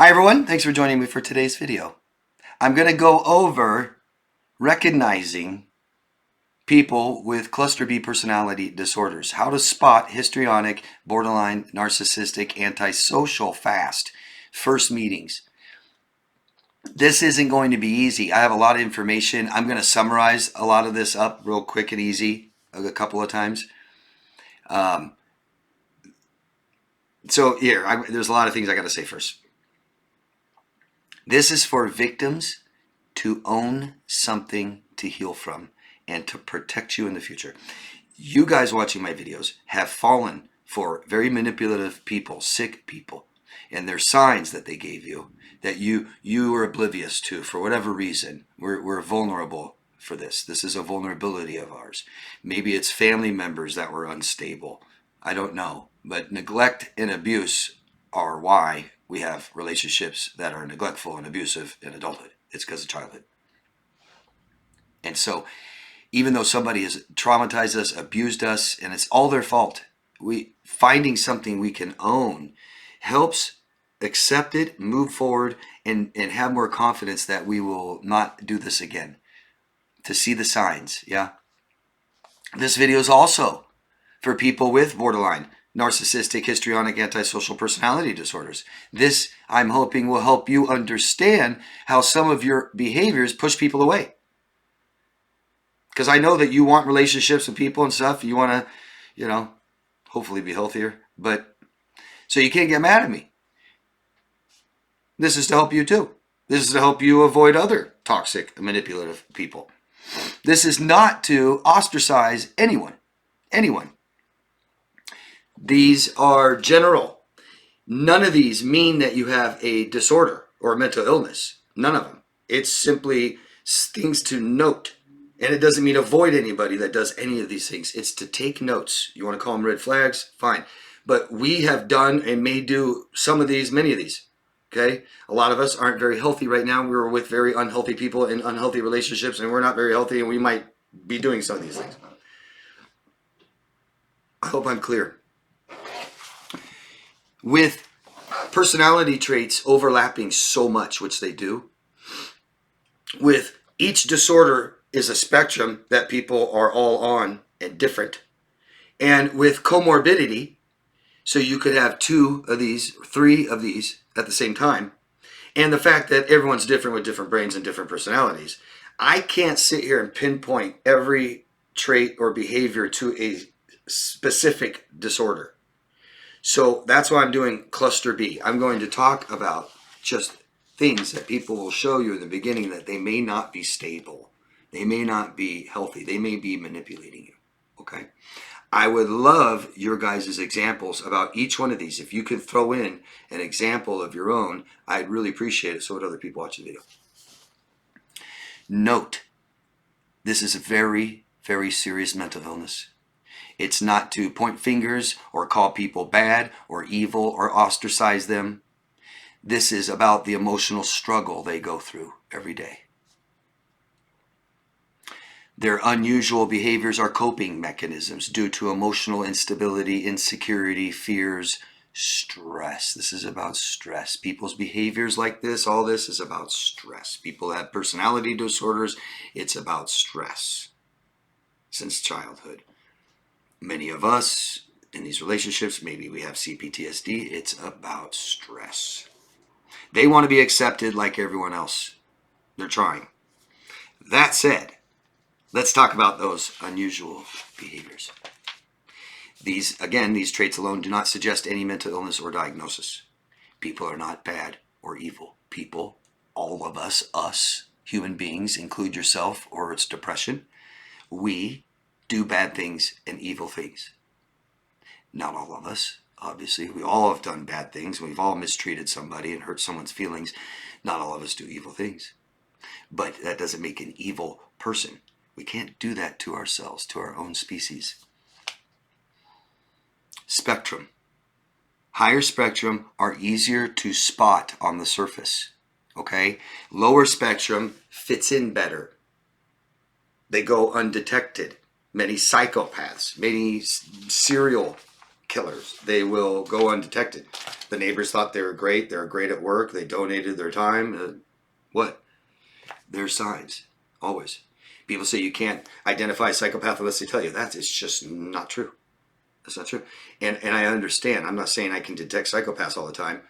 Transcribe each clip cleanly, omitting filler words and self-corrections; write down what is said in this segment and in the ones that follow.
Hi everyone, thanks for joining me for today's video. I'm going to go over recognizing people with cluster B personality disorders, how to spot histrionic, borderline, narcissistic, antisocial fast, first meetings. This isn't going to be easy. I have a lot of information. I'm going to summarize a lot of this up real quick and easy a couple of times. So here, there's a lot of things I got to say first. This is for victims to own something to heal from and to protect you in the future. You guys watching my videos have fallen for very manipulative people, sick people, and there's signs that they gave you that you were oblivious to for whatever reason. We're vulnerable for this. This is a vulnerability of ours. Maybe it's family members that were unstable. I don't know. But neglect and abuse are why we have relationships that are neglectful and abusive in adulthood. It's because of childhood. And so even though somebody has traumatized us, abused us, and it's all their fault, finding something we can own helps accept it, move forward, and have more confidence that we will not do this again. To see the signs, yeah? This video is also for people with borderline, narcissistic, histrionic, antisocial personality disorders. This, I'm hoping, will help you understand how some of your behaviors push people away. Because I know that you want relationships with people and stuff. You want to, hopefully be healthier. But so you can't get mad at me. This is to help you too. This is to help you avoid other toxic, manipulative people. This is not to ostracize anyone. These are general. None of these mean that you have a disorder or a mental illness. None of them. It's simply things to note. And it doesn't mean avoid anybody that does any of these things. It's to take notes. You want to call them red flags? Fine. But we have done and may do some of these, many of these. Okay? A lot of us aren't very healthy right now. We're with very unhealthy people in unhealthy relationships, and we're not very healthy, and we might be doing some of these things. I hope I'm clear. With personality traits overlapping so much, which they do, with each disorder is a spectrum that people are all on and different. And with comorbidity, so you could have 2 of these, 3 of these at the same time, and the fact that everyone's different with different brains and different personalities, I can't sit here and pinpoint every trait or behavior to a specific disorder. So that's why I'm doing cluster B. I'm going to talk about just things that people will show you in the beginning that they may not be stable. They may not be healthy. They may be manipulating you. Okay? I would love your guys' examples about each one of these. If you could throw in an example of your own, I'd really appreciate it so would other people watch the video. Note, this is a very, very serious mental illness. It's not to point fingers or call people bad or evil or ostracize them. This is about the emotional struggle they go through every day. Their unusual behaviors are coping mechanisms due to emotional instability, insecurity, fears, stress. This is about stress. People's behaviors like this, all this is about stress. People have personality disorders. It's about stress since childhood. Many of us in these relationships, maybe we have CPTSD. It's about stress. They want to be accepted like everyone else. They're trying. That said, let's talk about those unusual behaviors. These traits alone do not suggest any mental illness or diagnosis. People are not bad or evil. People, all of us, human beings, include yourself or it's depression. We do bad things and evil things. Not all of us, obviously. We all have done bad things. We've all mistreated somebody and hurt someone's feelings. Not all of us do evil things. But that doesn't make an evil person. We can't do that to ourselves, to our own species. Spectrum. Higher spectrum are easier to spot on the surface. Okay? Lower spectrum fits in better. They go undetected. Many psychopaths, many serial killers. They will go undetected. The neighbors thought they were great. They were great at work. They donated their time. What? There's signs, always. People say you can't identify a psychopath unless they tell you that. It's just not true. That's not true. And I understand. I'm not saying I can detect psychopaths all the time.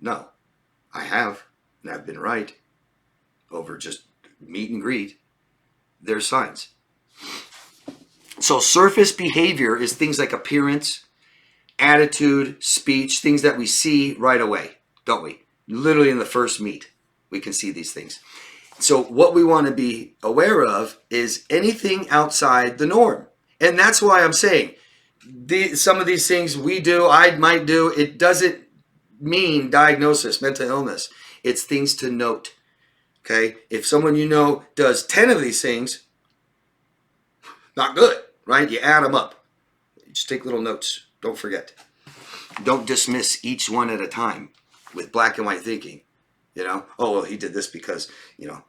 No, I have, and I've been right over just meet and greet. There's signs. So surface behavior is things like appearance, attitude, speech, things that we see right away, don't we? Literally in the first meet, we can see these things. So what we want to be aware of is anything outside the norm. And that's why I'm saying some of these things we do, I might do, it doesn't mean diagnosis, mental illness. It's things to note. Okay? If someone you know does 10 of these things, not good, right? You add them up. Just take little notes. Don't forget. Don't dismiss each one at a time with black and white thinking. You know, oh, well, he did this because, you know,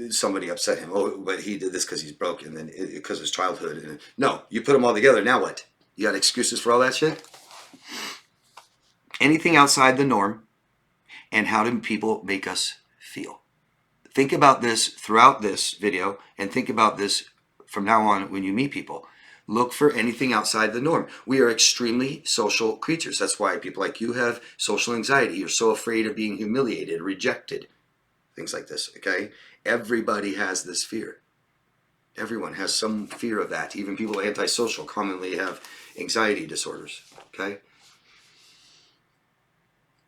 somebody upset him. Oh, but he did this because he's broken and because of his childhood. And no, you put them all together. Now what? You got excuses for all that shit? Anything outside the norm, and how do people make us feel? Think about this throughout this video, and think about this from now on when you meet people. Look for anything outside the norm. We are extremely social creatures. That's why people like you have social anxiety. You're so afraid of being humiliated, rejected, things like this, okay? Everybody has this fear. Everyone has some fear of that. Even people antisocial commonly have anxiety disorders, okay?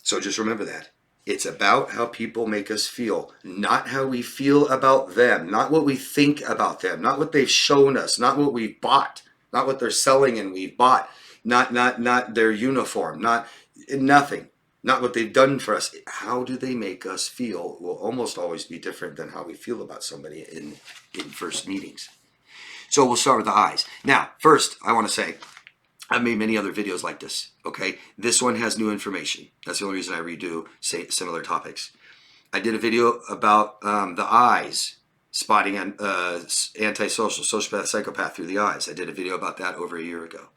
So just remember that. It's about how people make us feel, not how we feel about them, not what we think about them, not what they've shown us, not what we've bought, not what they're selling and we've bought, not their uniform, nothing, not what they've done for us. How do they make us feel will almost always be different than how we feel about somebody in first meetings. So we'll start with the eyes. Now, first, I want to say, I've made many other videos like this, okay? This one has new information. That's the only reason I redo similar topics. I did a video about the eyes, spotting antisocial, sociopath, psychopath through the eyes. I did a video about that over a year ago.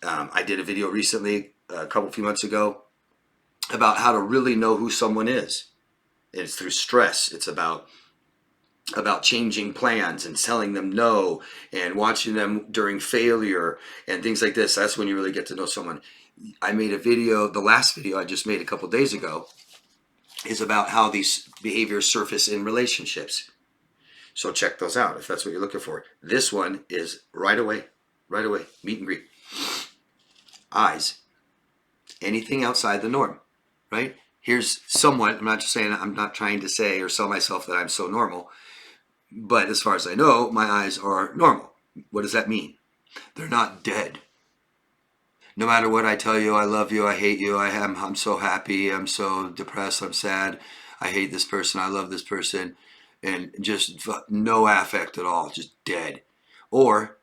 I did a video recently, few months ago, about how to really know who someone is. It's through stress. It's about changing plans and telling them no and watching them during failure and things like this. That's when you really get to know someone. I made a video, the last video I just made a couple days ago, is about how these behaviors surface in relationships. So check those out if that's what you're looking for. This one is right away, meet and greet. Eyes, anything outside the norm, right? Here's somewhat, I'm not trying to say or sell myself that I'm so normal, but as far as I know, my eyes are normal. What does that mean? They're not dead. No matter what I tell you, I love you, I hate you, I'm so happy, I'm so depressed, I'm sad, I hate this person, I love this person, and just no affect at all, just dead. Or,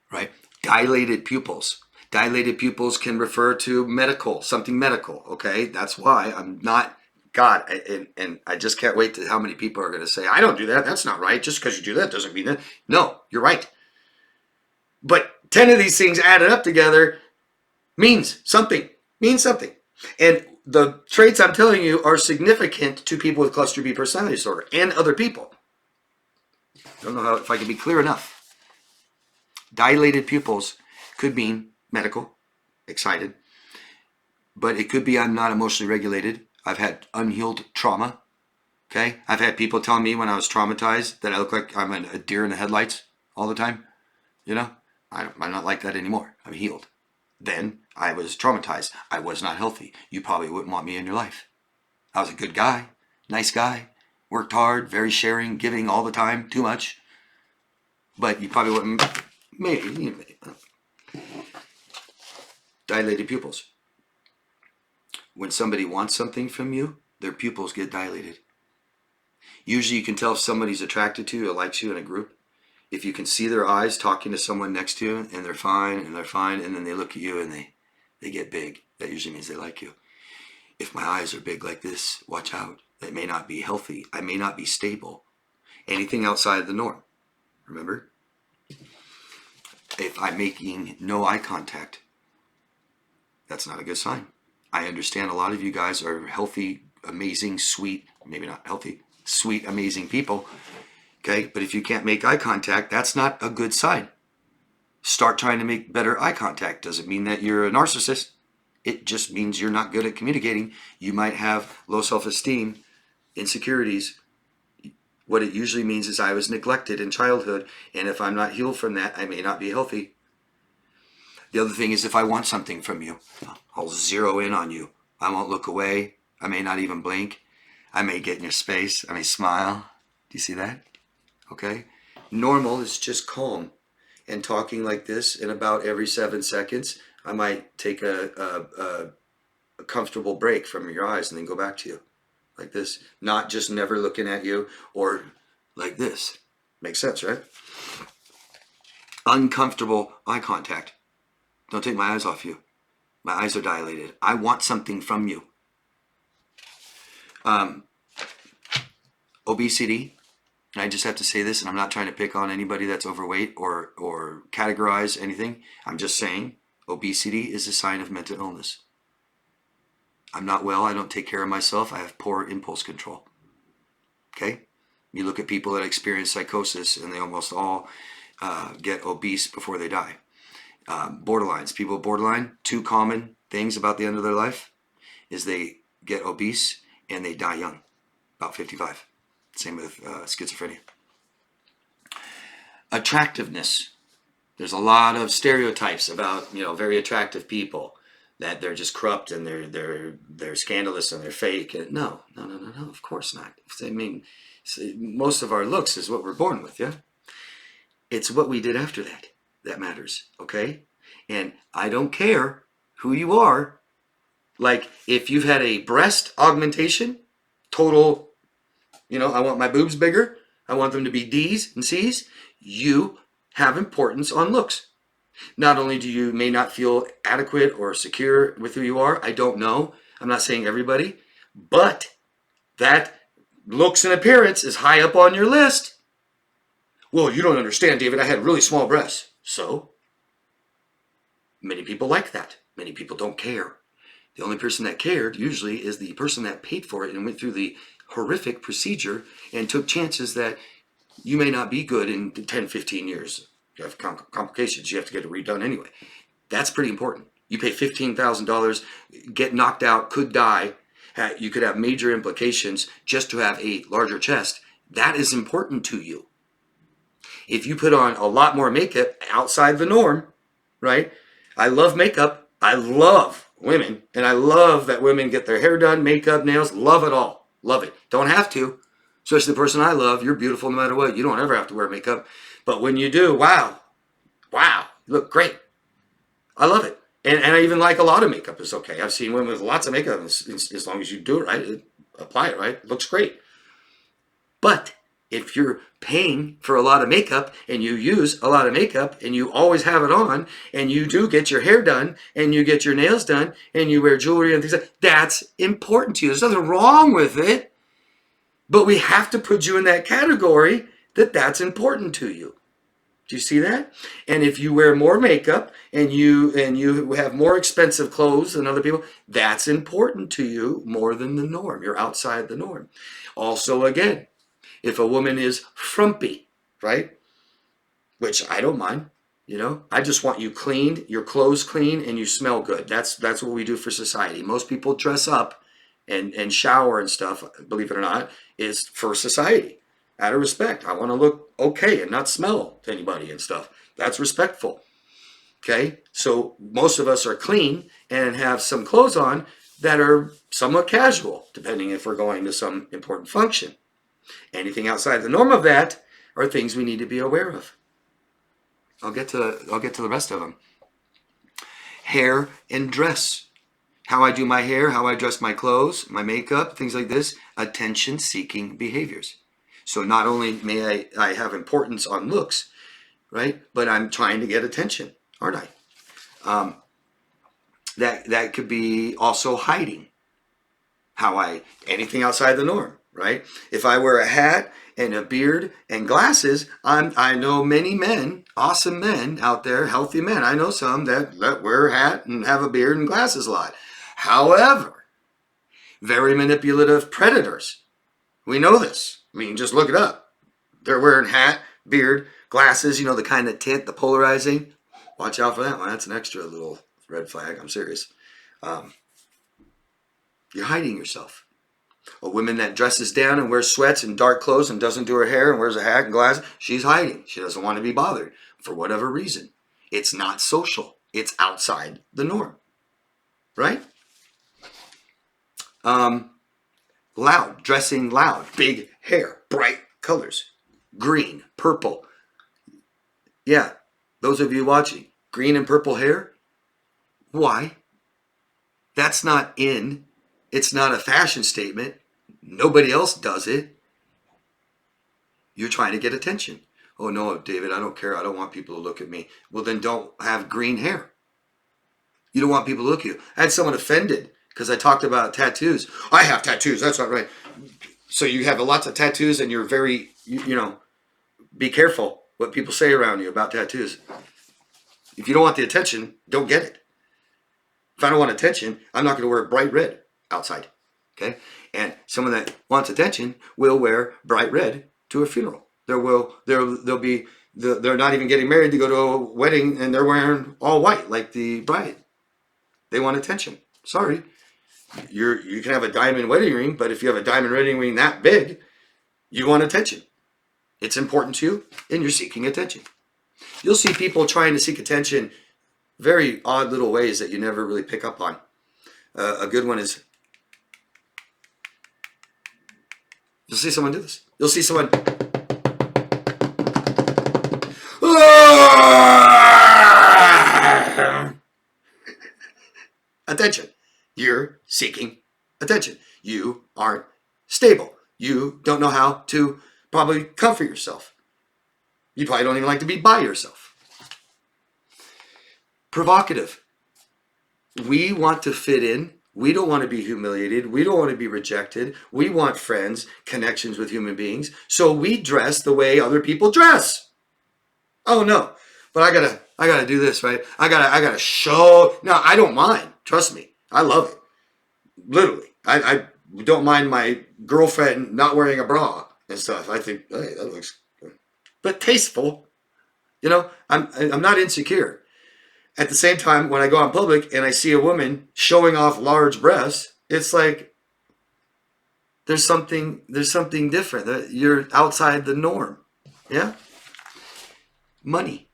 right, dilated pupils. Dilated pupils can refer to something medical, okay? That's why I'm not, God, and I just can't wait to how many people are going to say, I don't do that, that's not right, just because you do that doesn't mean that. No, you're right. But 10 of these things added up together means something. And the traits I'm telling you are significant to people with cluster B personality disorder and other people. I don't know if I can be clear enough. Dilated pupils could mean medical, excited, but it could be I'm not emotionally regulated. I've had unhealed trauma, okay? I've had people tell me when I was traumatized that I look like I'm a deer in the headlights all the time, you know? I'm not like that anymore. I'm healed. Then I was traumatized. I was not healthy. You probably wouldn't want me in your life. I was a good guy, nice guy, worked hard, very sharing, giving all the time, too much. But you probably wouldn't, maybe. Dilated pupils. When somebody wants something from you, their pupils get dilated. Usually you can tell if somebody's attracted to you or likes you in a group. If you can see their eyes talking to someone next to you and they're fine, and then they look at you and they get big. That usually means they like you. If my eyes are big like this, watch out. That may not be healthy. I may not be stable. Anything outside the norm. Remember? If I'm making no eye contact, That's not a good sign. I understand a lot of you guys are healthy, amazing, sweet, maybe not healthy, sweet, amazing people. Okay, but if you can't make eye contact, that's not a good sign. Start trying to make better eye contact. Doesn't mean that you're a narcissist. It just means you're not good at communicating. You might have low self-esteem, insecurities. What it usually means is I was neglected in childhood, and if I'm not healed from that, I may not be healthy. The other thing is if I want something from you, I'll zero in on you. I won't look away. I may not even blink. I may get in your space. I may smile. Do you see that? Okay? Normal is just calm. And talking like this, in about every 7 seconds, I might take a comfortable break from your eyes and then go back to you. Like this. Not just never looking at you or like this. Makes sense, right? Uncomfortable eye contact. Don't take my eyes off you. My eyes are dilated. I want something from you. Obesity. I just have to say this, and I'm not trying to pick on anybody that's overweight or categorize anything. I'm just saying obesity is a sign of mental illness. I'm not well. I don't take care of myself. I have poor impulse control. Okay? You look at people that experience psychosis, and they almost all get obese before they die. Borderlines. People with borderline, 2 common things about the end of their life is they get obese and they die young, about 55. Same with schizophrenia. Attractiveness. There's a lot of stereotypes about, very attractive people, that they're just corrupt and they're scandalous and they're fake. And no, of course not. I mean, most of our looks is what we're born with, yeah? It's what we did after that matters, okay? And I don't care who you are. Like, if you've had a breast augmentation, total, I want my boobs bigger, I want them to be D's and C's, you have importance on looks. Not only do you may not feel adequate or secure with who you are, I don't know, I'm not saying everybody, but that looks and appearance is high up on your list. Well, you don't understand, David, I had really small breasts. So, many people like that. Many people don't care. The only person that cared usually is the person that paid for it and went through the horrific procedure and took chances that you may not be good in 10, 15 years. You have complications. You have to get it redone anyway. That's pretty important. You pay $15,000, get knocked out, could die. You could have major implications just to have a larger chest. That is important to you. If you put on a lot more makeup outside the norm, right? I love makeup. I love women. And I love that women get their hair done, makeup, nails. Love it all. Love it. Don't have to. Especially the person I love. You're beautiful no matter what. You don't ever have to wear makeup. But when you do, wow, you look great. I love it. And I even like a lot of makeup is okay. I've seen women with lots of makeup, as long as you do it right, apply it right, it looks great. But if you're paying for a lot of makeup and you use a lot of makeup and you always have it on and you do get your hair done and you get your nails done and you wear jewelry and things like that, that's important to you. There's nothing wrong with it. But we have to put you in that category that's important to you. Do you see that? And if you wear more makeup and you have more expensive clothes than other people, that's important to you more than the norm. You're outside the norm. Also, again, if a woman is frumpy, right? Which I don't mind, I just want you cleaned, your clothes clean, and you smell good. That's what we do for society. Most people dress up and shower and stuff, believe it or not, is for society. Out of respect. I want to look okay and not smell to anybody and stuff. That's respectful. Okay? So most of us are clean and have some clothes on that are somewhat casual, depending if we're going to some important function. Anything outside the norm of that are things we need to be aware of. I'll get to the rest of them. Hair and dress. How I do my hair, how I dress my clothes, my makeup, things like this. Attention-seeking behaviors. So not only may I have importance on looks, right? But I'm trying to get attention, aren't I? That could be also hiding. Anything outside the norm, right? If I wear a hat and a beard and glasses. I know many men, awesome men out there, healthy men. I know some that wear a hat and have a beard and glasses a lot. However, very manipulative predators. We know this. I mean, just look it up. They're wearing hat, beard, glasses, you know, the kind that tint, the polarizing. Watch out for that one. That's an extra little red flag. I'm serious. You're hiding yourself. A woman that dresses down and wears sweats and dark clothes and doesn't do her hair and wears a hat and glasses, she's hiding. She doesn't want to be bothered for whatever reason. It's not social. It's outside the norm. Right? Loud, dressing loud, big hair, bright colors, green, purple. Yeah, those of you watching, green and purple hair. Why? That's not in. It's not a fashion statement. Nobody else does it. You're trying to get attention. Oh no, David, I don't care. I don't want people to look at me. Well, then don't have green hair. You don't want people to look at you. I had someone offended because I talked about tattoos. I have tattoos. That's not right. So you have lots of tattoos and you're very, you know, be careful what people say around you about tattoos. If you don't want the attention, don't get it. If I don't want attention, I'm not going to wear bright red outside. Okay? And someone that wants attention will wear bright red to a funeral. They'll be they're not even getting married to go to a wedding and they're wearing all white like the bride. They want attention. Sorry. You can have a diamond wedding ring, but if you have a diamond wedding ring that big, you want attention. It's important to you and you're seeking attention. You'll see people trying to seek attention very odd little ways that you never really pick up on. A good one is, you'll see someone do this. You'll see someone, attention. You're seeking attention. You aren't stable. You don't know how to probably comfort yourself. You probably don't even like to be by yourself. Provocative. We want to fit in. We don't want to be humiliated. We don't want to be rejected. We want friends, connections with human beings. So we dress the way other people dress. Oh no, but I gotta do this, right? I gotta show. No, I don't mind. Trust me, I love it. Literally, I don't mind my girlfriend not wearing a bra and stuff. I think, hey, that looks good. But tasteful. You know, I'm not insecure. At the same time, when I go out in public and I see a woman showing off large breasts, it's like there's something different. That you're outside the norm. Yeah? Money.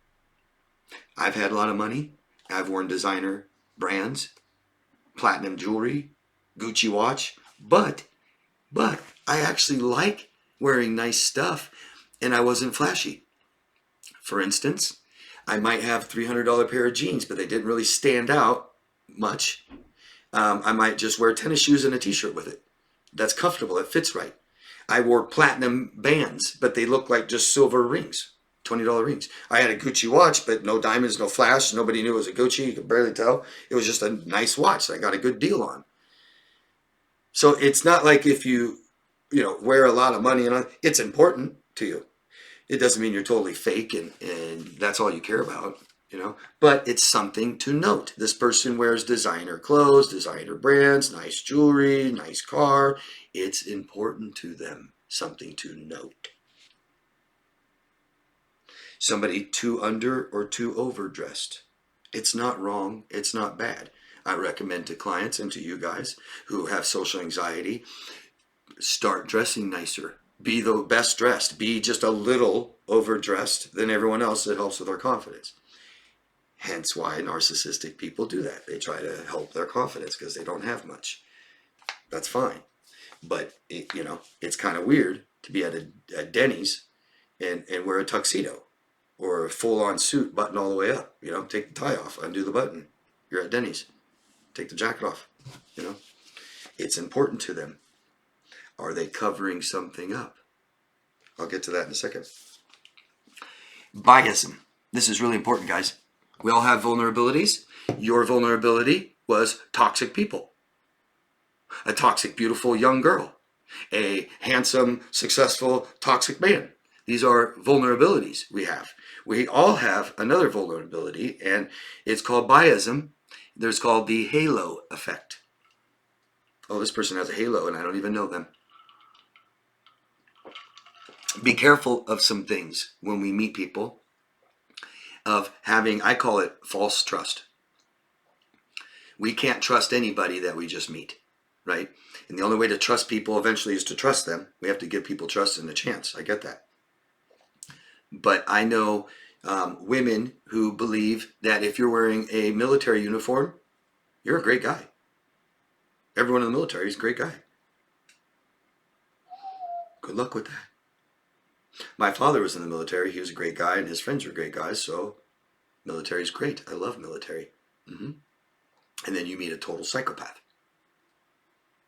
I've had a lot of money. I've worn designer brands, platinum jewelry, Gucci watch, but I actually like wearing nice stuff and I wasn't flashy. For instance, I might have $300 pair of jeans, but they didn't really stand out much. I might just wear tennis shoes and a t-shirt with it. That's comfortable. It fits right. I wore platinum bands, but they look like just silver rings, $20 rings. I had a Gucci watch, but no diamonds, no flash. Nobody knew it was a Gucci. You could barely tell. It was just a nice watch that I got a good deal on. So it's not like if you wear a lot of money and it's important to you. It doesn't mean you're totally fake and that's all you care about, but it's something to note. This person wears designer clothes, designer brands, nice jewelry, nice car. It's important to them, something to note. Somebody too under or too overdressed. It's not wrong. It's not bad. I recommend to clients and to you guys who have social anxiety, start dressing nicer. Be the best dressed. Be just a little overdressed than everyone else. It helps with our confidence. Hence why narcissistic people do that. They try to help their confidence because they don't have much. That's fine. But, it's kind of weird to be at Denny's and wear a tuxedo or a full-on suit button all the way up. Take the tie off, undo the button. You're at Denny's. Take the jacket off. It's important to them. Are they covering something up? I'll get to that in a second. Biasm. This is really important, guys. We all have vulnerabilities. Your vulnerability was toxic people. A toxic, beautiful young girl. a handsome, successful, toxic man. These are vulnerabilities we have. We all have another vulnerability, and it's called biasm. There's called the halo effect. Oh, this person has a halo and I don't even know them. Be careful of some things when we meet people, of having, I call it false trust. We can't trust anybody that we just meet, right? And the only way to trust people eventually is to trust them. We have to give people trust and a chance. I get that. But I know women who believe that if you're wearing a military uniform, you're a great guy. Everyone in the military is a great guy. Good luck with that. My father was in the military. He was a great guy, and his friends were great guys. So military is great. I love military. And then you meet a total psychopath.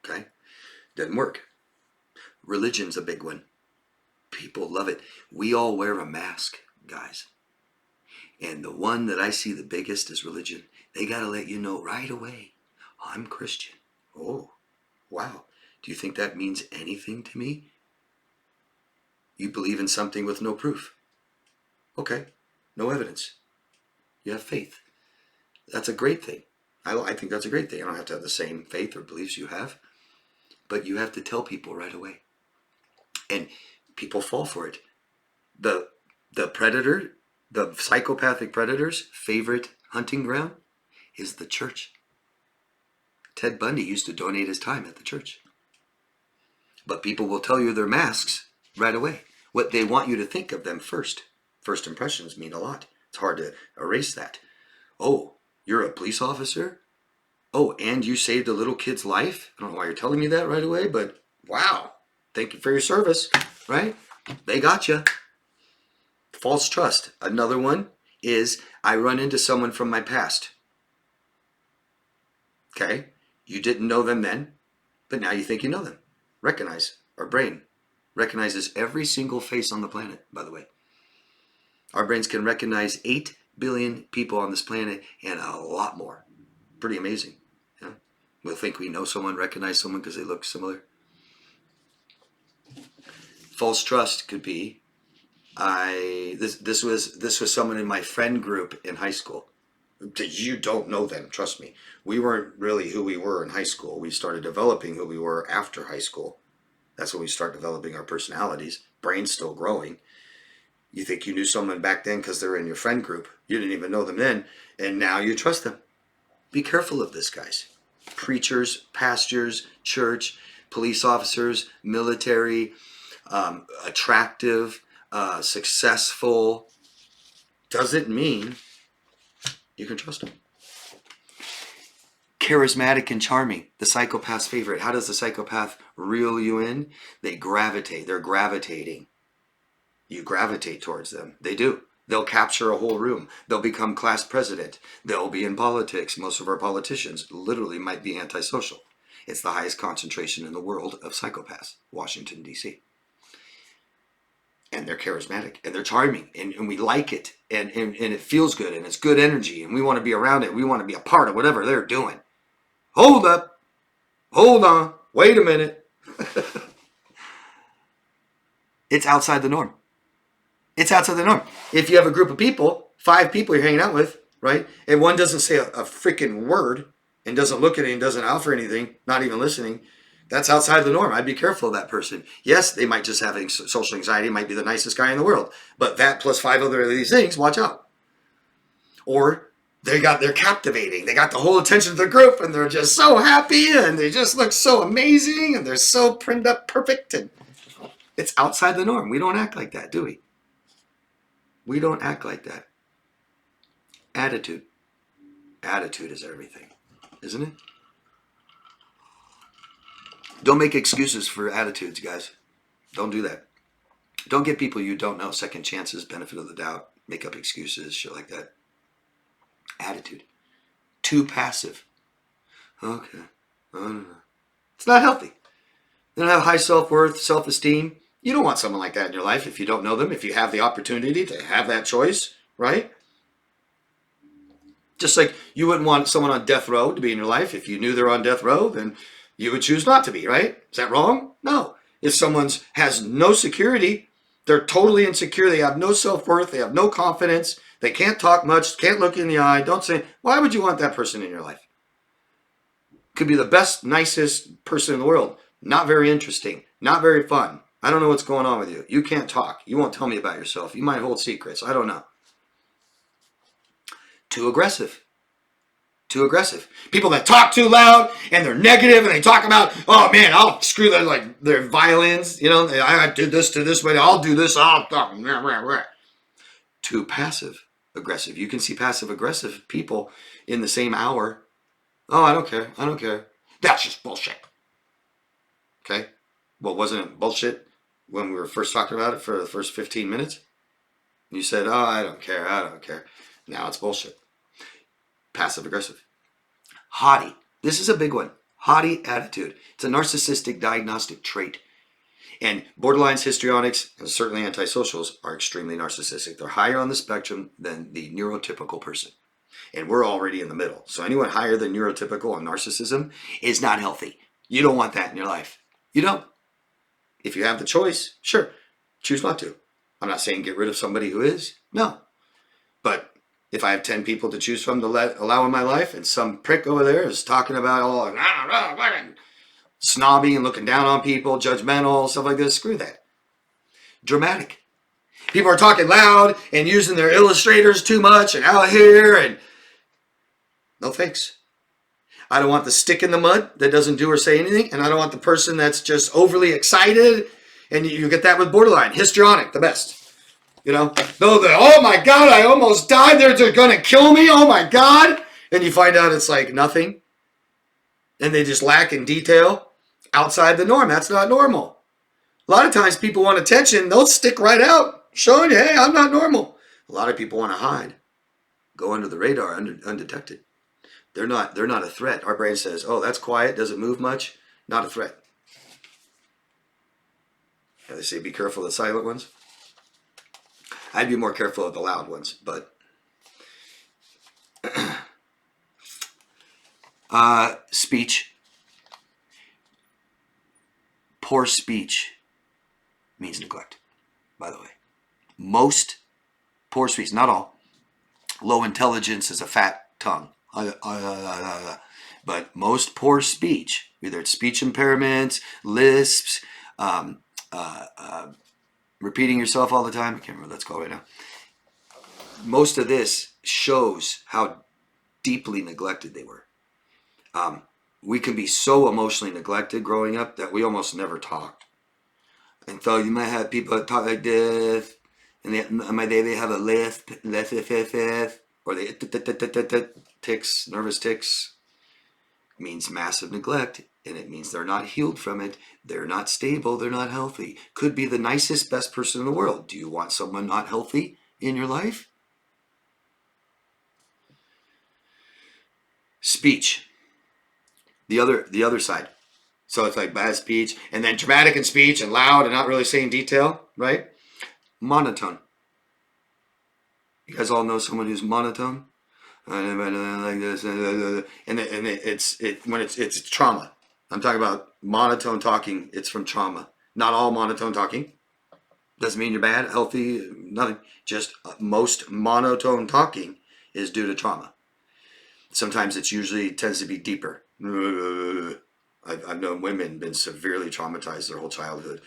Okay? Doesn't work. Religion's a big one. People love it. We all wear a mask, guys. And the one that I see the biggest is religion. They got to let you know right away, I'm Christian. Oh, wow. Do you think that means anything to me? You believe in something with no proof. Okay, no evidence. You have faith. That's a great thing. I think that's a great thing. I don't have to have the same faith or beliefs you have. But you have to tell people right away. And people fall for it. The predator, the psychopathic predator's favorite hunting ground is the church. Ted Bundy used to donate his time at the church. But people will tell you their masks right away. What they want you to think of them first. First impressions mean a lot. It's hard to erase that. Oh, you're a police officer? Oh, and you saved a little kid's life? I don't know why you're telling me that right away, but wow. Thank you for your service, right? They got you. False trust. Another one is I run into someone from my past. Okay? You didn't know them then, but now you think you know them. Recognize. Our brain recognizes every single face on the planet, by the way. Our brains can recognize 8 billion people on this planet and a lot more. Pretty amazing. Yeah? We'll think we know someone, recognize someone because they look similar. False trust could be this was someone in my friend group in high school. You don't know them, trust me. We weren't really who we were in high school. We started developing who we were after high school. That's when we start developing our personalities. Brain's still growing. You think you knew someone back then because they're in your friend group. You didn't even know them then, and now you trust them. Be careful of this, guys. Preachers, pastors, church, police officers, military, attractive, successful, doesn't mean you can trust them. Charismatic and charming, the psychopath's favorite. How does the psychopath reel you in? They gravitate. They're gravitating. You gravitate towards them. They do. They'll capture a whole room. They'll become class president. They'll be in politics. Most of our politicians literally might be antisocial. It's the highest concentration in the world of psychopaths, Washington, D.C. And they're charismatic and they're charming and we like it and it feels good and it's good energy and we want to be around it. We want to be a part of whatever they're doing. Hold up. Hold on. Wait a minute. It's outside the norm. It's outside the norm. If you have a group of people, 5 people you're hanging out with, right? And one doesn't say a freaking word and doesn't look at it and doesn't offer anything, not even listening, that's outside the norm. I'd be careful of that person. Yes, they might just have social anxiety, might be the nicest guy in the world. But that plus 5 other of these things, watch out. Or they're captivating. They got the whole attention of the group and they're just so happy and they just look so amazing and they're so primed up perfect. And it's outside the norm. We don't act like that, do we? We don't act like that. Attitude. Attitude is everything, isn't it? Don't make excuses for attitudes, guys. Don't do that. Don't give people you don't know second chances, benefit of the doubt, make up excuses, shit like that. Attitude. Too passive. Okay. I don't know. It's not healthy. They don't have high self-worth, self-esteem. You don't want someone like that in your life if you don't know them, if you have the opportunity to have that choice, right? Just like you wouldn't want someone on death row to be in your life. If you knew they're on death row, then You would choose not to be, right? Is that wrong? No. If someone has no security, they're totally insecure, they have no self-worth, they have no confidence, they can't talk much, can't look in the eye, don't say, why would you want that person in your life? Could be the best, nicest person in the world. Not very interesting, not very fun. I don't know what's going on with you. You can't talk. You won't tell me about yourself. You might hold secrets. I don't know. Too aggressive. Too aggressive. People that talk too loud and they're negative and they talk about, oh man, I'll screw that, like their violins, you know, I did this to this way, I'll do this, I'll talk. Too passive aggressive. You can see passive aggressive people in the same hour. Oh, I don't care. I don't care. That's just bullshit. Okay. Well, wasn't it bullshit when we were first talking about it for the first 15 minutes? You said, oh, I don't care. I don't care. Now it's bullshit. Passive aggressive. Haughty. This is a big one. Haughty attitude. It's a narcissistic diagnostic trait. And borderlines, histrionics, and certainly antisocials are extremely narcissistic. They're higher on the spectrum than the neurotypical person. And we're already in the middle. So anyone higher than neurotypical on narcissism is not healthy. You don't want that in your life. You don't. If you have the choice, sure, choose not to. I'm not saying get rid of somebody who is. No. But if I have 10 people to choose from to allow in my life, and some prick over there is talking about all snobbing and looking down on people, judgmental, stuff like this, screw that. Dramatic. People are talking loud and using their illustrators too much and out here, and no thanks. I don't want the stick in the mud that doesn't do or say anything, and I don't want the person that's just overly excited, and you get that with borderline. Histrionic, the best. You know, no, oh my God, I almost died. They're going to kill me. Oh my God. And you find out it's like nothing. And they just lack in detail outside the norm. That's not normal. A lot of times people want attention. They'll stick right out showing you, hey, I'm not normal. A lot of people want to hide, go under the radar, undetected. They're not a threat. Our brain says, oh, that's quiet, doesn't move much, not a threat. And they say, be careful of the silent ones. I'd be more careful of the loud ones, but speech. Poor speech means neglect, by the way. Most poor speech, not all. Low intelligence is a fat tongue. But most poor speech, whether it's speech impairments, lisps, repeating yourself all the time. I can't remember what that's called right now. Most of this shows how deeply neglected they were. We can be so emotionally neglected growing up that we almost never talked. And so you might have people that talk like this, and they have a lisp, or they tics, nervous tics. It means massive neglect. And it means they're not healed from it. They're not stable. They're not healthy. Could be the nicest, best person in the world. Do you want someone not healthy in your life? Speech. The other side. So it's like bad speech, and then dramatic in speech and loud and not really saying detail, right? Monotone. You guys all know someone who's monotone? Like this, and it's trauma. I'm talking about monotone talking. It's from trauma. Not all monotone talking. Doesn't mean you're bad, healthy, nothing. Just most monotone talking is due to trauma. Sometimes it usually tends to be deeper. I've known women been severely traumatized their whole childhood.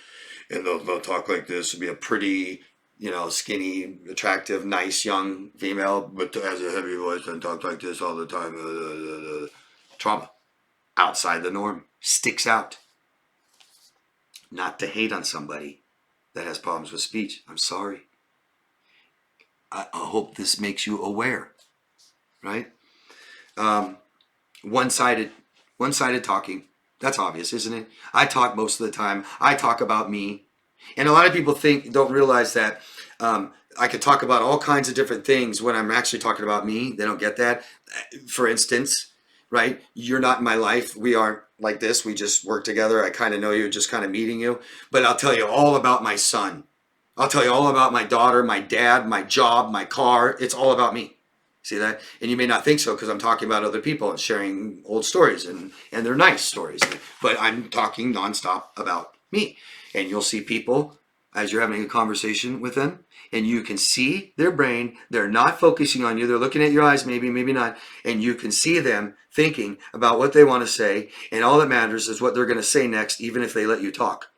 And they'll talk like this. It'll be a pretty, skinny, attractive, nice, young female, but has a heavy voice and talks like this all the time. Trauma. Outside the norm. Sticks out. Not to hate on somebody that has problems with speech. I'm sorry. I hope this makes you aware. Right? One-sided talking. That's obvious, isn't it? I talk most of the time. I talk about me. And a lot of people don't realize that I could talk about all kinds of different things when I'm actually talking about me. They don't get that. For instance, right? You're not in my life. We aren't like this. We just work together. I kind of know you, just kind of meeting you. But I'll tell you all about my son. I'll tell you all about my daughter, my dad, my job, my car. It's all about me. See that? And you may not think so because I'm talking about other people and sharing old stories, and they're nice stories. but I'm talking nonstop about me. And you'll see people as you're having a conversation with them, and you can see their brain. They're not focusing on you. They're looking at your eyes, maybe, maybe not. And you can see them thinking about what they want to say. And all that matters is what they're going to say next, even if they let you talk.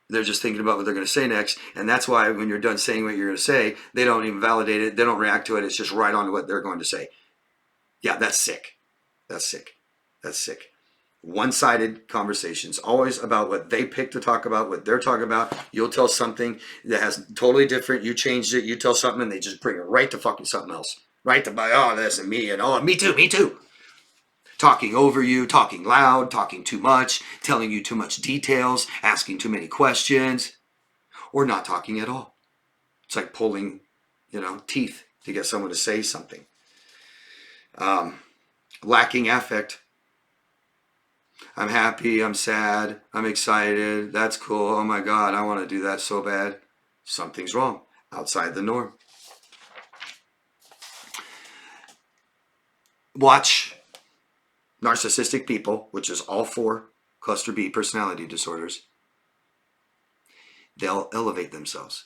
They're just thinking about what they're going to say next. And that's why when you're done saying what you're going to say, they don't even validate it. They don't react to it. It's just right on to what they're going to say. Yeah, that's sick. That's sick. That's sick. One-sided conversations, always about what they pick to talk about, what they're talking about. You'll tell something that has totally different. You changed it. You tell something, and they just bring it right to fucking something else. Right to, oh, this and me, and oh, me too, me too. Talking over you, talking loud, talking too much, telling you too much details, asking too many questions, or not talking at all. It's like pulling, teeth to get someone to say something. Lacking affect. I'm happy, I'm sad, I'm excited, that's cool, oh my God, I want to do that so bad. Something's wrong, outside the norm. Watch narcissistic people, which is all 4 cluster B personality disorders. They'll elevate themselves,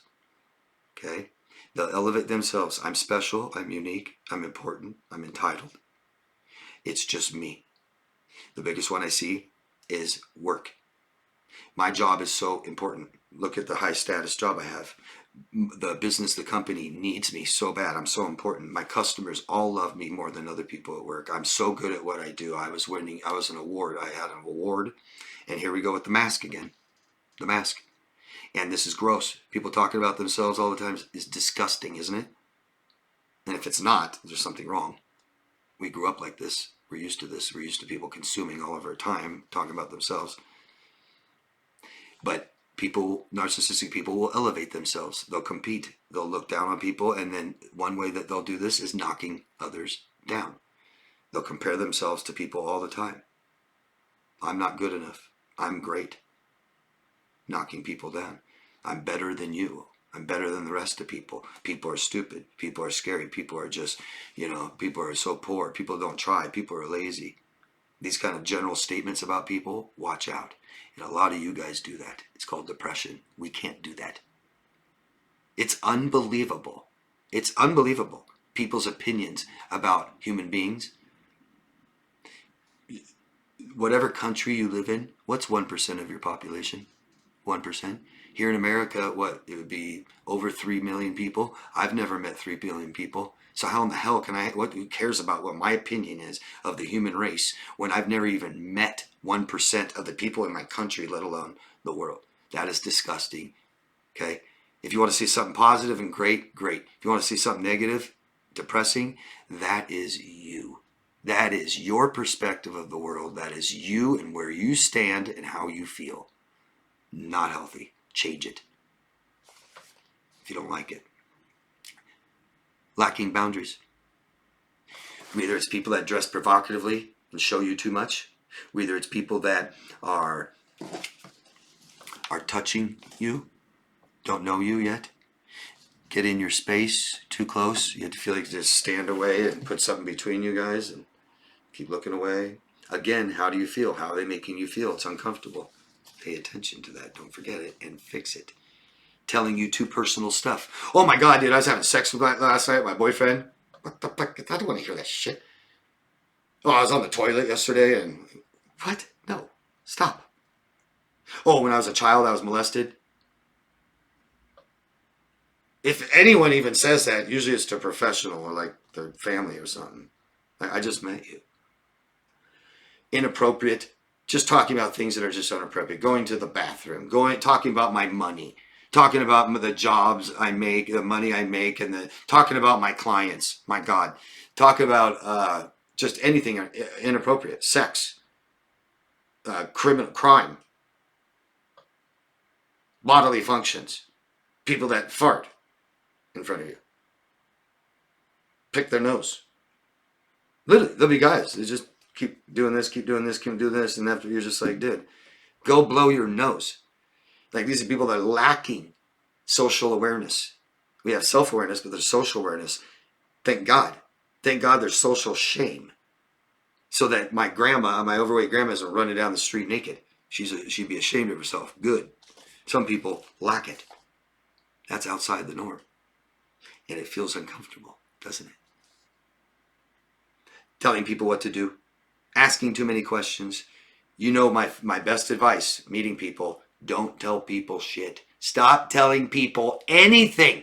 okay? They'll elevate themselves. I'm special, I'm unique, I'm important, I'm entitled. It's just me. The biggest one I see is work. My job is so important. Look at the high status job I have. The business, the company needs me so bad. I'm so important. My customers all love me more than other people at work. I'm so good at what I do. I was an award. I had an award. And here we go with the mask again. The mask. And this is gross. People talking about themselves all the time is disgusting, isn't it? And if it's not, there's something wrong. We grew up like this. We're used to this. We're used to people consuming all of our time talking about themselves. But narcissistic people will elevate themselves. They'll compete. They'll look down on people. And then one way that they'll do this is knocking others down. They'll compare themselves to people all the time. I'm not good enough. I'm great. Knocking people down. I'm better than you. I'm better than the rest of people. People are stupid. People are scary. People are just, people are so poor. People don't try. People are lazy. These kind of general statements about people, watch out. And a lot of you guys do that. It's called depression. We can't do that. It's unbelievable. It's unbelievable. People's opinions about human beings. Whatever country you live in, what's 1% of your population? 1%. Here in America, it would be over 3 million people. I've never met 3 billion people. So how in the hell who cares about what my opinion is of the human race when I've never even met 1% of the people in my country, let alone the world? That is disgusting, okay? If you want to see something positive and great, great. If you want to see something negative, depressing, that is you. That is your perspective of the world. That is you and where you stand and how you feel. Not healthy. Change it if you don't like it. Lacking boundaries. Whether it's people that dress provocatively and show you too much, whether it's people that are touching you, don't know you yet, get in your space too close, you have to feel like you just stand away and put something between you guys and keep looking away. Again, how do you feel? How are they making you feel? It's uncomfortable. Pay attention to that. Don't forget it and fix it. Telling you too personal stuff. Oh my God, dude, I was having sex with last night, my boyfriend. What the fuck? I don't want to hear that shit. Oh, I was on the toilet yesterday and... What? No. Stop. Oh, when I was a child, I was molested. If anyone even says that, usually it's to a professional or like their family or something. Like, I just met you. Inappropriate. Just talking about things that are just inappropriate. Going to the bathroom. Talking about my money. Talking about the jobs I make, the money I make, and talking about my clients. My God. Talking about just anything inappropriate. Sex. Crime. Bodily functions. People that fart in front of you. Pick their nose. Literally, there'll be guys that just keep doing this, keep doing this, keep doing this, and after you're just like, dude, go blow your nose. Like, these are people that are lacking social awareness. We have self-awareness, but there's social awareness. Thank God. Thank God there's social shame. So that my overweight grandma isn't running down the street naked. She'd be ashamed of herself. Good. Some people lack it. That's outside the norm. And it feels uncomfortable, doesn't it? Telling people what to do, asking too many questions. You know my best advice, meeting people, don't tell people shit. Stop telling people anything.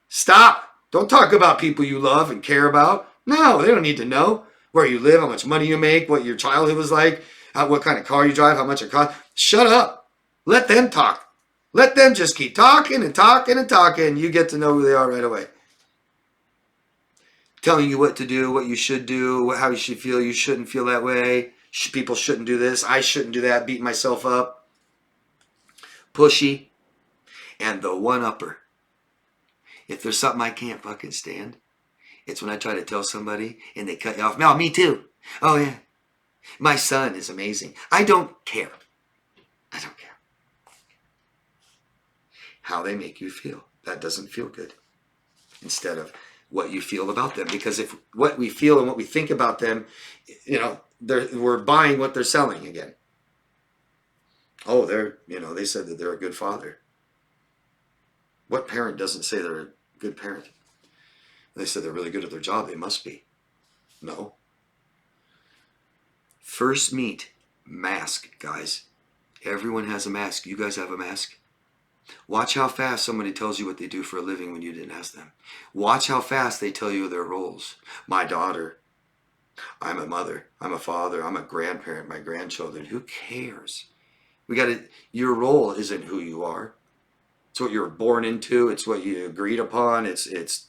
Stop. Don't talk about people you love and care about. No, they don't need to know where you live, how much money you make, what your childhood was like, what kind of car you drive, how much it costs. Shut up. Let them talk. Let them just keep talking and talking and talking. You get to know who they are right away. Telling you what to do, what you should do, how you should feel. You shouldn't feel that way. People shouldn't do this. I shouldn't do that. Beating myself up. Pushy. And the one-upper. If there's something I can't fucking stand, it's when I try to tell somebody and they cut you off. No, me too. Oh, yeah. My son is amazing. I don't care. I don't care. How they make you feel. That doesn't feel good. Instead of what you feel about them. Because if what we feel and what we think about them, we're buying what they're selling again. Oh, they said that they're a good father. What parent doesn't say they're a good parent? They said they're really good at their job. They must be. No. First meet, mask, guys. Everyone has a mask. You guys have a mask. Watch how fast somebody tells you what they do for a living when you didn't ask them. Watch how fast they tell you their roles. My daughter. I'm a mother. I'm a father. I'm a grandparent. My grandchildren. Who cares? Your role isn't who you are. It's what you're born into. It's what you agreed upon. It's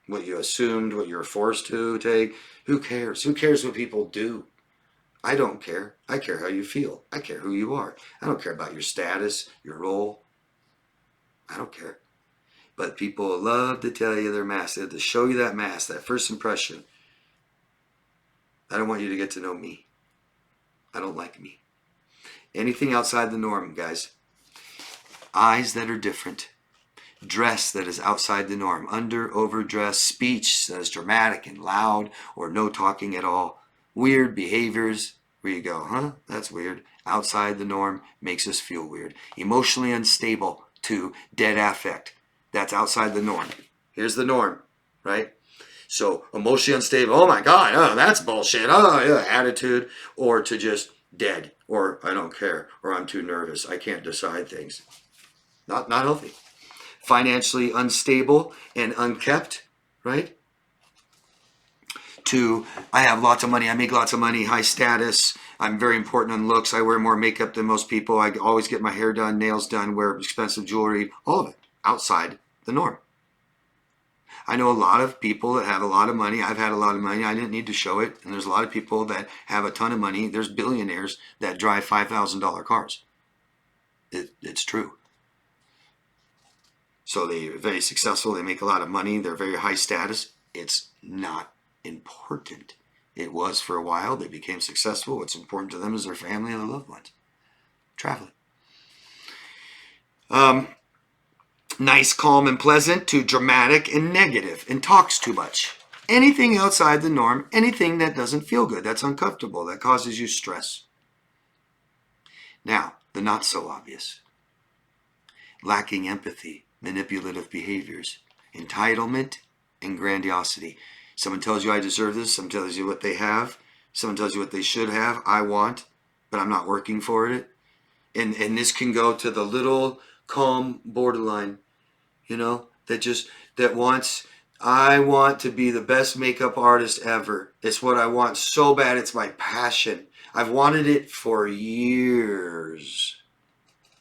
what you assumed, what you're forced to take. Who cares? Who cares what people do? I don't care. I care how you feel. I care who you are. I don't care about your status, your role. I don't care. But people love to tell you their mask. They have to show you that mask, that first impression. I don't want you to get to know me. I don't like me. Anything outside the norm, guys. Eyes that are different. Dress that is outside the norm. Under, overdress. Speech that is dramatic and loud or no talking at all. Weird behaviors where you go, huh? That's weird. Outside the norm makes us feel weird. Emotionally unstable to dead affect. That's outside the norm. Here's the norm, right? So emotionally unstable, oh my God, oh, that's bullshit. Oh, yeah, attitude, or to just dead, or I don't care, or I'm too nervous. I can't decide things. Not healthy. Financially unstable and unkept, right? To I have lots of money, I make lots of money, high status, I'm very important on looks, I wear more makeup than most people, I always get my hair done, nails done, wear expensive jewelry, all of it outside the norm. I know a lot of people that have a lot of money. I've had a lot of money. I didn't need to show it. And there's a lot of people that have a ton of money. There's billionaires that drive $5,000 cars. It's true. So they're very successful. They make a lot of money. They're very high status. It's not important. It was for a while. They became successful. What's important to them is their family and their loved ones. Traveling. Nice, calm, and pleasant to dramatic and negative and talks too much. Anything outside the norm, anything that doesn't feel good, that's uncomfortable, that causes you stress. Now, the not so obvious. Lacking empathy, manipulative behaviors, entitlement, and grandiosity. Someone tells you I deserve this, someone tells you what they have, someone tells you what they should have, I want, but I'm not working for it. And this can go to the little calm borderline, that wants, I want to be the best makeup artist ever. It's what I want so bad. It's my passion. I've wanted it for years.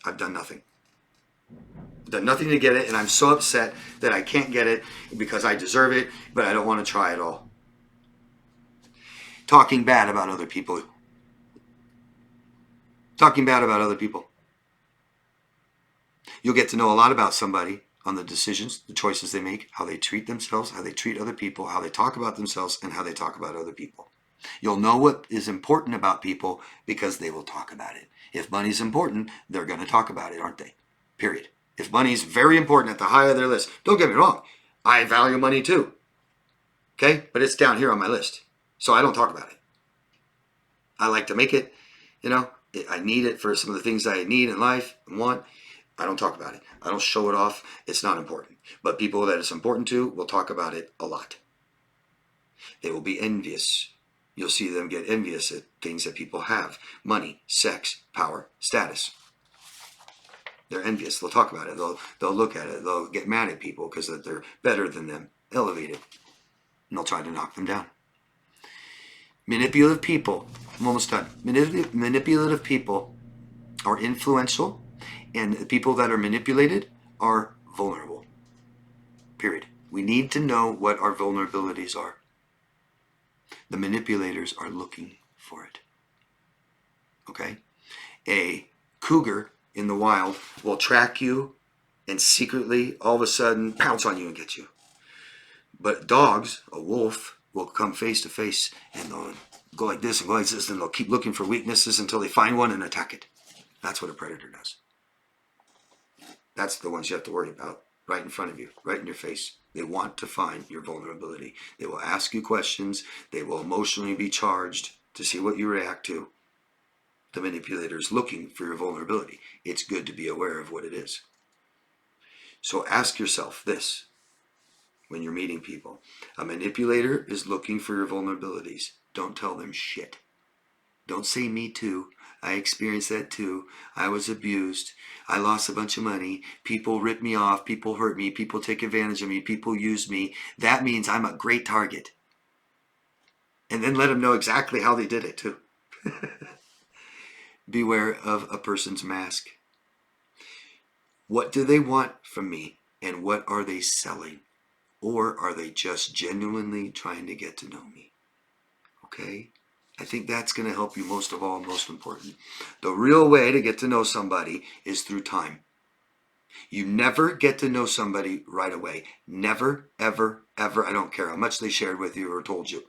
I've done nothing. I've done nothing to get it, and I'm so upset that I can't get it because I deserve it, but I don't want to try at all. Talking bad about other people. Talking bad about other people. You'll get to know a lot about somebody on the decisions, the choices they make, how they treat themselves, how they treat other people, how they talk about themselves, and how they talk about other people. You'll know what is important about people because they will talk about it. If money's important, they're going to talk about it, aren't they? Period. If money's very important at the high of their list, don't get me wrong, I value money too. Okay? But it's down here on my list. So I don't talk about it. I like to make it, You know, I need it for some of the things I need in life and want. I don't talk about it. I don't show it off. It's not important. But people that it's important to will talk about it a lot. They will be envious. You'll see them get envious at things that people have. Money, sex, power, status. They're envious. They'll talk about it. They'll look at it. They'll get mad at people because they're better than them, elevated. And they'll try to knock them down. Manipulative people. I'm almost done. Manipulative people are influential, and the people that are manipulated are vulnerable. Period. We need to know what our vulnerabilities are. The manipulators are looking for it. Okay? A cougar in the wild will track you and secretly, all of a sudden, pounce on you and get you. But dogs, a wolf, will come face to face and they'll go like this and go like this, and they'll keep looking for weaknesses until they find one and attack it. That's what a predator does. That's the ones you have to worry about, right in front of you, right in your face. They want to find your vulnerability. They will ask you questions. They will emotionally be charged to see what you react to. The manipulator is looking for your vulnerability. It's good to be aware of what it is. So ask yourself this when you're meeting people. A manipulator is looking for your vulnerabilities. Don't tell them shit. Don't say me too. I experienced that too. I was abused. I lost a bunch of money. People ripped me off. People hurt me. People take advantage of me. People use me. That means I'm a great target. And then let them know exactly how they did it too. Beware of a person's mask. What do they want from me? And what are they selling? Or are they just genuinely trying to get to know me? Okay? I think that's going to help you most of all, most important. The real way to get to know somebody is through time. You never get to know somebody right away. Never, ever, ever. I don't care how much they shared with you or told you.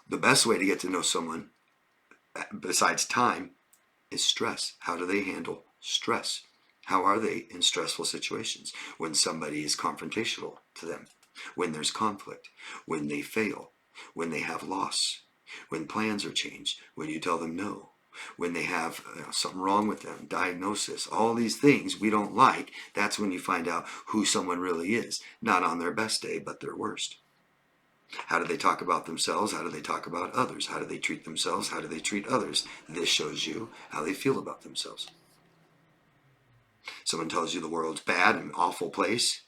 The best way to get to know someone, besides time, is stress. How do they handle stress? How are they in stressful situations? When somebody is confrontational to them, when there's conflict, when they fail, when they have loss, when plans are changed, when you tell them no, when they have something wrong with them, diagnosis, all these things we don't like. That's when you find out who someone really is. Not on their best day, but their worst. How do they talk about themselves? How do they talk about others? How do they treat themselves? How do they treat others? This shows you how they feel about themselves. Someone tells you the world's bad, an awful place.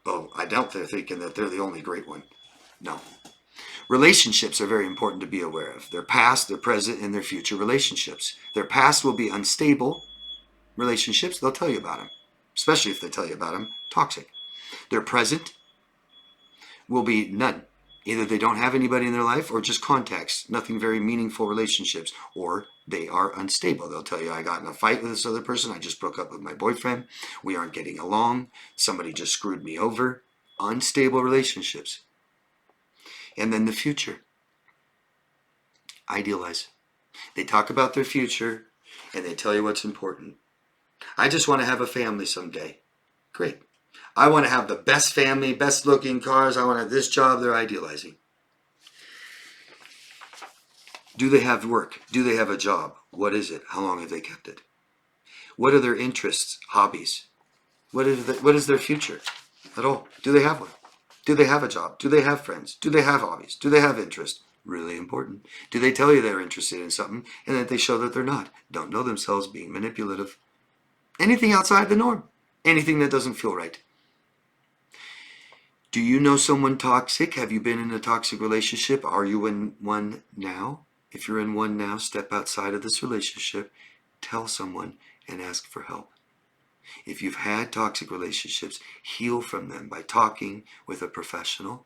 Well, I doubt they're thinking that they're the only great one. No. Relationships are very important to be aware of. Their past, their present, and their future relationships. Their past will be unstable relationships. They'll tell you about them. Especially if they tell you about them, toxic. Their present will be none. Either they don't have anybody in their life or just contacts, nothing very meaningful relationships, or they are unstable. They'll tell you, I got in a fight with this other person. I just broke up with my boyfriend. We aren't getting along. Somebody just screwed me over. Unstable relationships. And then the future. Idealize. They talk about their future and they tell you what's important. I just want to have a family someday. Great. I want to have the best family, best looking cars. I want to have this job. They're idealizing. Do they have work? Do they have a job? What is it? How long have they kept it? What are their interests, hobbies? What is their future at all? Do they have one? Do they have a job? Do they have friends? Do they have hobbies? Do they have interests? Really important. Do they tell you they're interested in something and that they show that they're not? Don't know themselves, being manipulative. Anything outside the norm. Anything that doesn't feel right. Do you know someone toxic? Have you been in a toxic relationship? Are you in one now? If you're in one now, step outside of this relationship, tell someone, and ask for help. If you've had toxic relationships, heal from them by talking with a professional.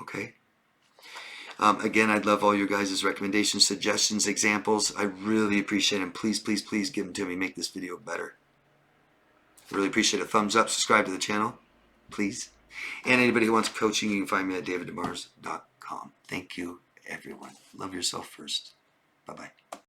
Okay? Again, I'd love all your guys' recommendations, suggestions, examples. I really appreciate them. Please, please, please give them to me. Make this video better. I really appreciate a thumbs up. Subscribe to the channel, please. And anybody who wants coaching, you can find me at daviddemars.com. Thank you, everyone. Love yourself first. Bye-bye.